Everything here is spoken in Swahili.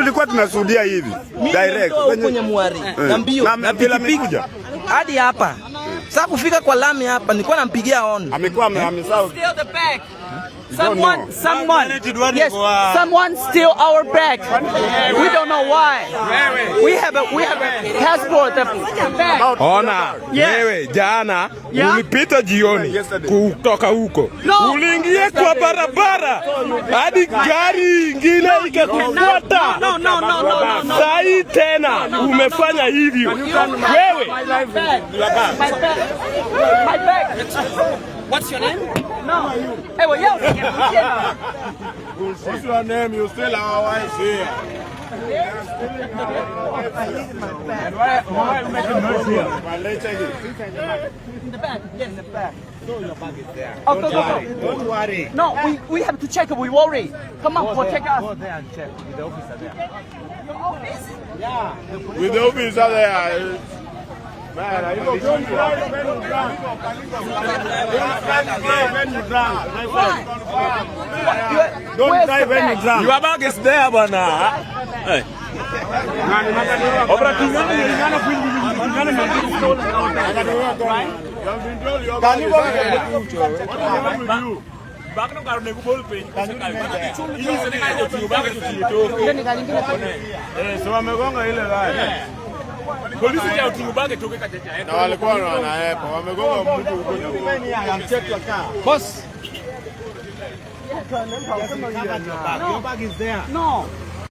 tulikuwa tunashuhudia hivi direct kwenye Mwari na mbio na pikipiki hadi hapa. Sasa kufika kwa lami hapa nilikuwa nampigia on. Amekuwa amesahau. Steal the bag. Someone steal our bag. We don't know why. We have a passport. Ona, wewe jana ulipita jioni kutoka huko. Uliingia kwa barabara hadi gari ingine ikakufuata. No. Sai tena umefanya hivyo. Wewe. My bag. What's your name? No. Hey, well, yeah. What's your name? You still our wife here. And why are you making noise here? Well, let's check it. In the back. Yes, in the back. So your bag is there. Oh, go. Don't worry. No, we have to check it. We worry. Come on, protect us. Go there and check with the officer there. Your office? Yeah. With the officer there. Man, don't drive when you drunk. Don't drive when you drunk. Your bag is there, bana. Hey. Polisi ya utubage toke katetea. Na walikuwa wanaepa, wamegonga mtu huko juu. Boss. Your bag is there. No.